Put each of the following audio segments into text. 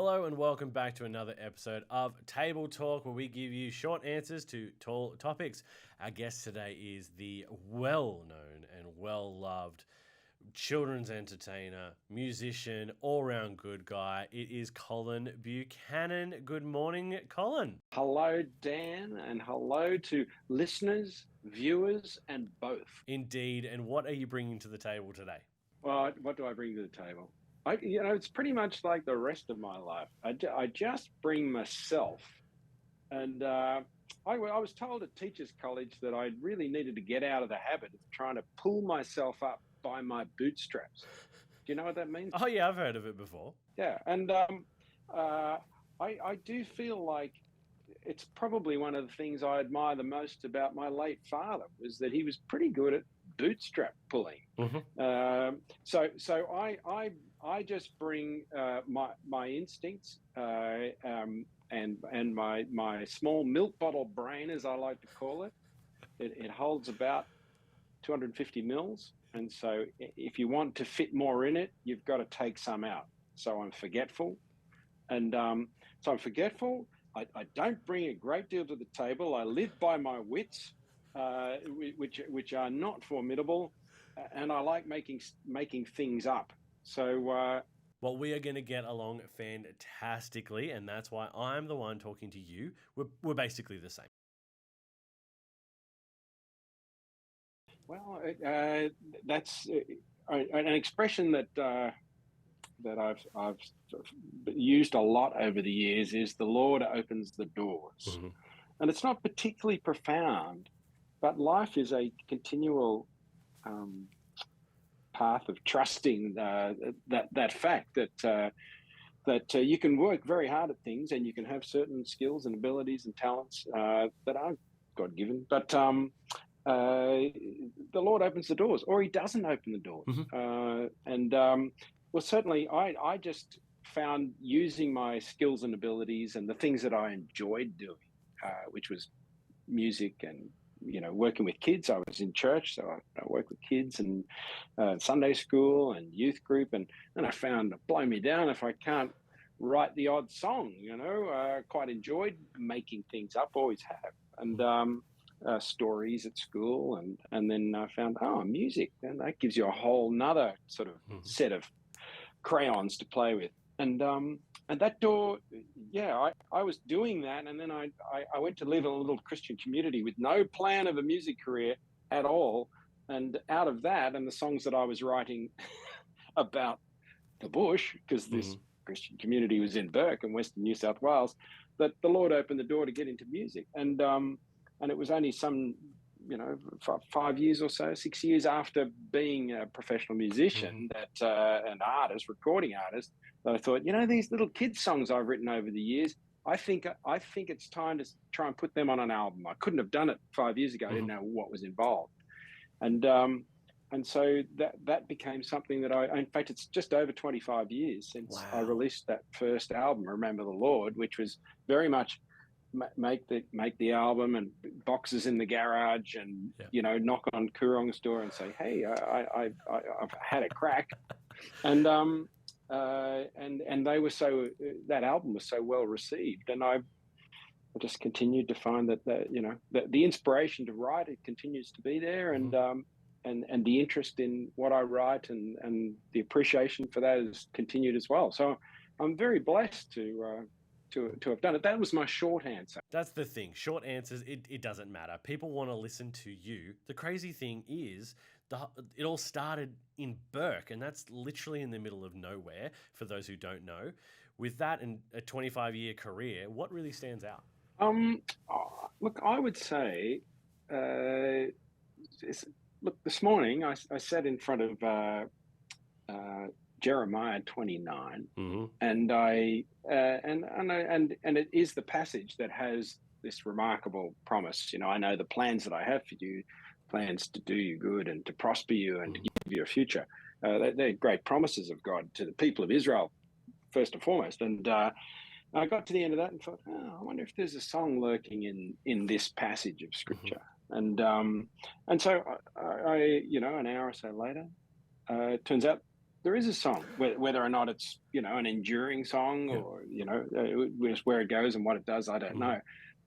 Hello and welcome back to another episode of Table Talk, where we give you short answers to tall topics. Our guest today is the well-known and well-loved children's entertainer, musician, all-round good guy. It is Colin Buchanan. Good morning, Colin. Hello, Dan, and hello to listeners, viewers, and both. Indeed. And what are you bringing to the table today? Well, what do I bring to the table? It's pretty much like the rest of my life. I just bring myself. And I was told at Teachers College that I really needed to get out of the habit of trying to pull myself up by my bootstraps. Do you know what that means? Oh, yeah, I've heard of it before. Yeah, and I do feel like it's probably one of the things I admire the most about my late father was that he was pretty good at bootstrap pulling. Mm-hmm. So I just bring my instincts and my small milk bottle brain, as I like to call it. It holds about 250 mils. And so if you want to fit more in it, you've got to take some out. So I'm forgetful. And so I'm forgetful. I don't bring a great deal to the table. I live by my wits, which are not formidable. And I like making things up. So... well, we are going to get along fantastically, and that's why I'm the one talking to you. We're basically the same. Well, that's an expression that I've used a lot over the years is the Lord opens the doors. Mm-hmm. And it's not particularly profound, but life is a continual path of trusting that fact that you can work very hard at things and you can have certain skills and abilities and talents that aren't God-given, but the Lord opens the doors, or he doesn't open the doors. Mm-hmm. Well, certainly I just found using my skills and abilities and the things that I enjoyed doing, which was music and, working with kids. I was in church, so I worked with kids and Sunday school and youth group. And I found blow me down if I can't write the odd song, quite enjoyed making things up, always have. And stories at school, and then I found music, and that gives you a whole nother sort of set of crayons to play with. And that door, I was doing that, and then I went to live in a little Christian community with no plan of a music career at all. And out of that, and the songs that I was writing about the bush, because this Christian community was in Burke in Western New South Wales, that the Lord opened the door to get into music. And it was only some, 5 years or so, 6 years after being a professional musician, an artist, recording artist, that I thought, these little kids songs I've written over the years, I think it's time to try and put them on an album. I couldn't have done it 5 years ago. I didn't know what was involved. And so that became something that in fact, it's just over 25 years since I released that first album, Remember the Lord, which was very much make the album and boxes in the garage and knock on Coorong's door and say, hey, I've had a crack. And they were that album was so well received, and I just continued to find that the inspiration to write, it continues to be there, and the interest in what I write and the appreciation for that has continued as well. So I'm very blessed to have done it. That was my short answer. That's the thing. Short answers, it doesn't matter. People want to listen to you. The crazy thing is, it all started in Burke, and that's literally in the middle of nowhere, for those who don't know. With that and a 25-year career, what really stands out? Look, I would say, this morning I sat in front of Jeremiah 29, and and it is the passage that has this remarkable promise. I know the plans that I have for you, plans to do you good and to prosper you and to give you a future. They're great promises of God to the people of Israel, first and foremost. And I got to the end of that and thought, I wonder if there's a song lurking in this passage of Scripture. And so I an hour or so later, it turns out there is a song, whether or not it's, an enduring song Yeah. or, where it goes and what it does, I don't know.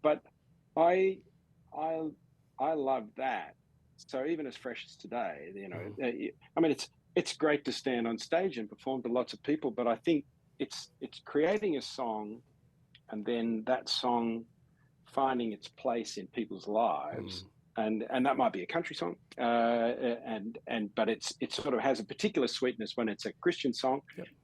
But I, I, I love that. So even as fresh as today, I mean, it's great to stand on stage and perform to lots of people, but I think it's creating a song and then that song finding its place in people's lives. And that might be a country song, but it sort of has a particular sweetness when it's a Christian song,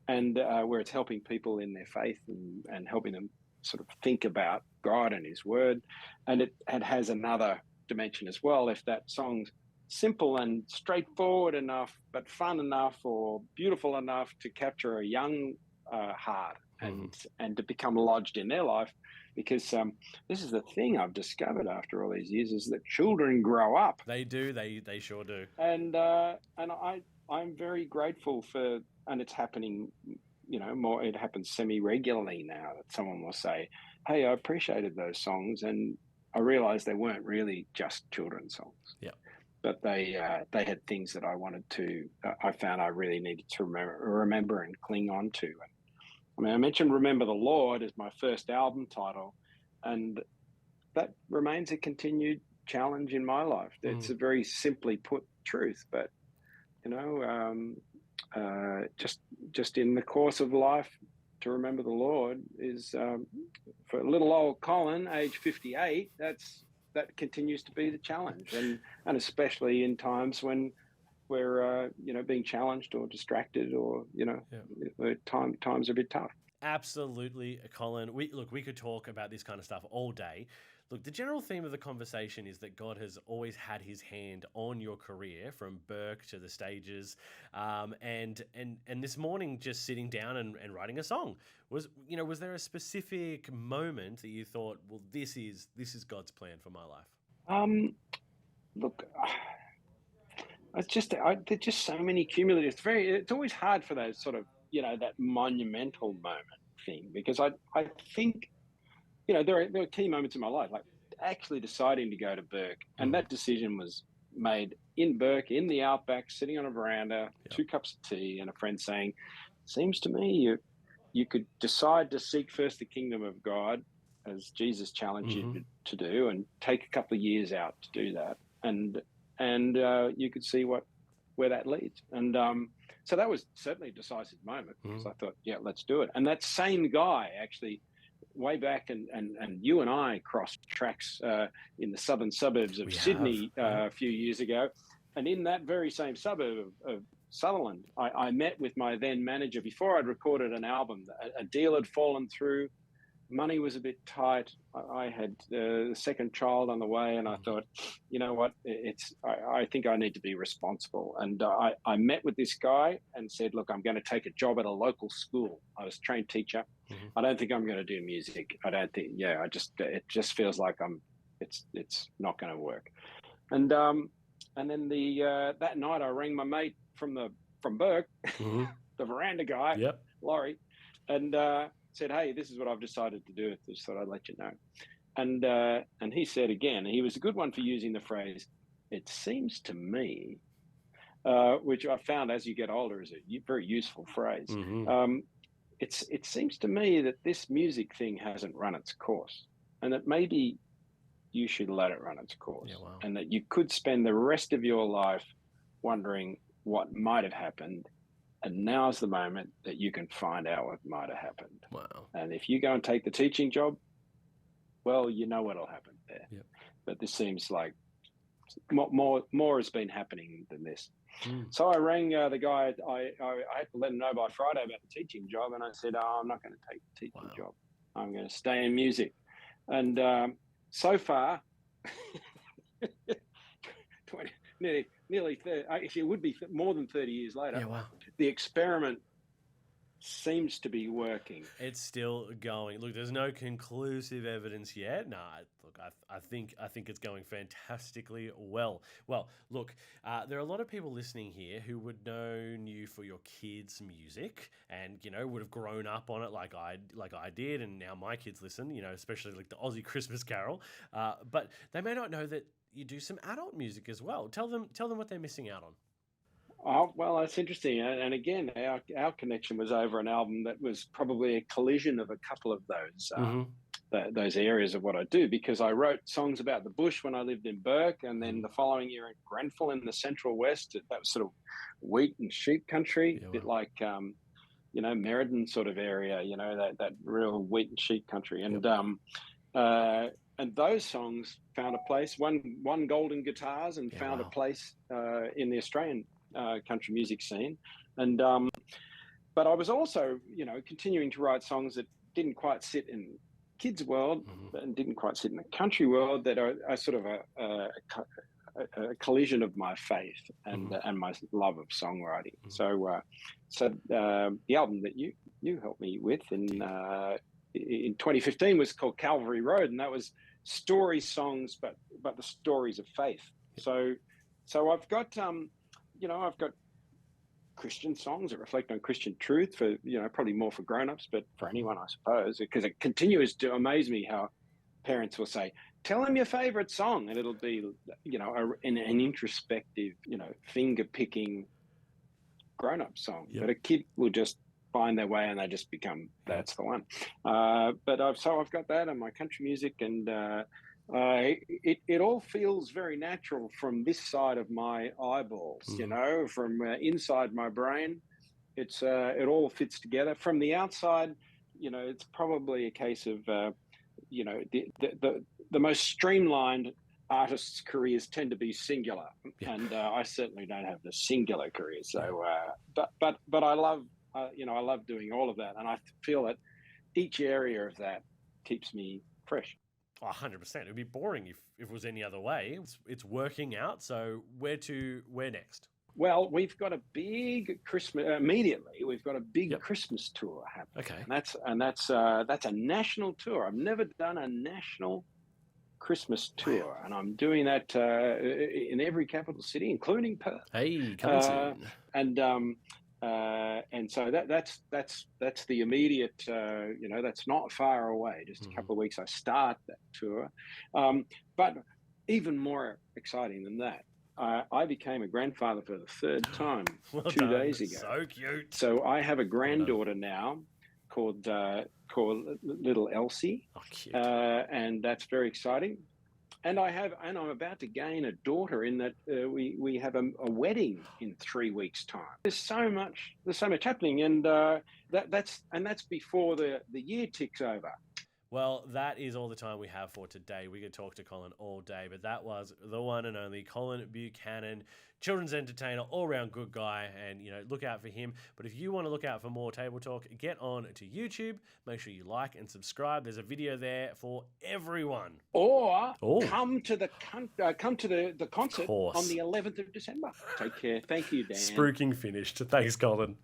and where it's helping people in their faith and helping them sort of think about God and His Word, and it has another dimension as well. If that song's simple and straightforward enough, but fun enough or beautiful enough to capture a young heart and to become lodged in their life. Because this is the thing I've discovered after all these years is that children grow up. They do. They sure do. And I'm very grateful for, and it's happening, more. It happens semi-regularly now that someone will say, "Hey, I appreciated those songs, and I realized they weren't really just children's songs. Yeah. But they had things that I wanted to. I found I really needed to remember and cling on to." I mean, I mentioned "Remember the Lord" as my first album title, and that remains a continued challenge in my life. It's a very simply put truth, but just in the course of life, to remember the Lord is for little old Colin, age 58. That continues to be the challenge, and especially in times when we're being challenged or distracted, or times are a bit tough. Absolutely, Colin. We could talk about this kind of stuff all day. Look, the general theme of the conversation is that God has always had His hand on your career, from Burke to the stages, and this morning, just sitting down and writing a song. Was there a specific moment that you thought, well, this is God's plan for my life? Look, there's just so many cumulative. It's always hard for those sort of that monumental moment thing, because I think there are key moments in my life, like actually deciding to go to Burke, and that decision was made in Burke, in the outback, sitting on a veranda, 2 cups of tea, and a friend saying, "Seems to me you could decide to seek first the kingdom of God, as Jesus challenged you to do, and take a couple of years out to do that, and you could see where that leads." And so that was certainly a decisive moment, because I thought, yeah, let's do it. And that same guy actually, way back, and you and I crossed tracks in the southern suburbs of Sydney a few years ago. And in that very same suburb of Sutherland, I met with my then manager before I'd recorded an album. A deal had fallen through. Money was a bit tight. I had the second child on the way, and I thought, you know what, I think I need to be responsible. And I met with this guy and said, look, I'm going to take a job at a local school. I was a trained teacher. I don't think I'm going to do music. I don't think, it just feels like it's not going to work. And then that night I rang my mate from Burke, the veranda guy, Laurie, and said, "Hey, this is what I've decided to do. Just thought I'd let you know." And he said again, he was a good one for using the phrase, "It seems to me," which I found as you get older is a very useful phrase. It seems to me that this music thing hasn't run its course, and that maybe you should let it run its course, and that you could spend the rest of your life wondering what might have happened. And now's the moment that you can find out what might have happened. Wow. And if you go and take the teaching job, well, you know what'll happen there. Yep. But this seems like more has been happening than this. So I rang the guy. I had to let him know by Friday about the teaching job. And I said, I'm not going to take the teaching job. I'm going to stay in music. And so far, nearly 30, actually it would be more than 30 years later, the experiment seems to be working. It's still going. Look, there's no conclusive evidence yet. No, look, I think it's going fantastically well. Well, look, there are a lot of people listening here who would know you for your kids' music, and would have grown up on it like I did, and now my kids listen. Especially like the Aussie Christmas Carol. But they may not know that you do some adult music as well. Tell them what they're missing out on. Oh, well, that's interesting. And again, our connection was over an album that was probably a collision of a couple of Hmm. those areas of what I do, because I wrote songs about the bush when I lived in Burke, and then Hmm. the following year in Grenfell in the Central West, that was sort of wheat and sheep country, Yeah, a bit well, like Merredin sort of area, that real wheat and sheep country, yep. uh, and those songs found a place. One golden guitars and Yeah, found a wow. place in the Australian country music scene, and but I was also, continuing to write songs that didn't quite sit in kids' world Hmm. and didn't quite sit in the country world, that are sort of a collision of my faith Hmm. and my love of songwriting. Hmm. So the album that you helped me with Did. in 2015 was called Calvary Road, and that was story songs, but the stories of faith. Yep. So I've got Christian songs that reflect on Christian truth, for probably more for grown-ups, but for Hmm. anyone, I suppose, because it continues to amaze me how parents will say, tell him your favorite song, and it'll be an introspective, finger picking grown-up song, Yep. but a kid will just find their way and they just become, Yep. that's the one. But I've got that and my country music, and it all feels very natural from this side of my eyeballs, Hmm. from inside my brain. It all fits together. From the outside, it's probably a case of the most streamlined artists' careers tend to be singular, Yeah. and I certainly don't have the singular career. Yeah. So, but I love I love doing all of that, and I feel that each area of that keeps me fresh. Oh, 100%. It would be boring if it was any other way. It's working out. So where next? Well, we've got a big Christmas immediately. We've got a big Yep. Christmas tour happening, Okay. and that's a national tour. I've never done a national Christmas Wow. tour, and I'm doing that in every capital city, including Perth. Hey, coming soon. And so that's the immediate. That's not far away. Just a Hmm. couple of weeks, I start that tour. But even more exciting than that, I became a grandfather for the third time Well 2 days done. ago. So cute. So I have a Well done. granddaughter now called little Elsie, Oh, cute. and that's very exciting. And I'm about to gain a daughter, in that we have a wedding in 3 weeks' time. There's so much happening, and that's before the year ticks over. Well, that is all the time we have for today. We could talk to Colin all day, but that was the one and only Colin Buchanan, children's entertainer, all-round good guy, and look out for him. But if you want to look out for more Table Talk, get on to YouTube. Make sure you like and subscribe. There's a video there for everyone. Or Oh. come to the concert course. on the 11th of December. Take care. Thank you, Dan. Spruiking finished. Thanks, Colin.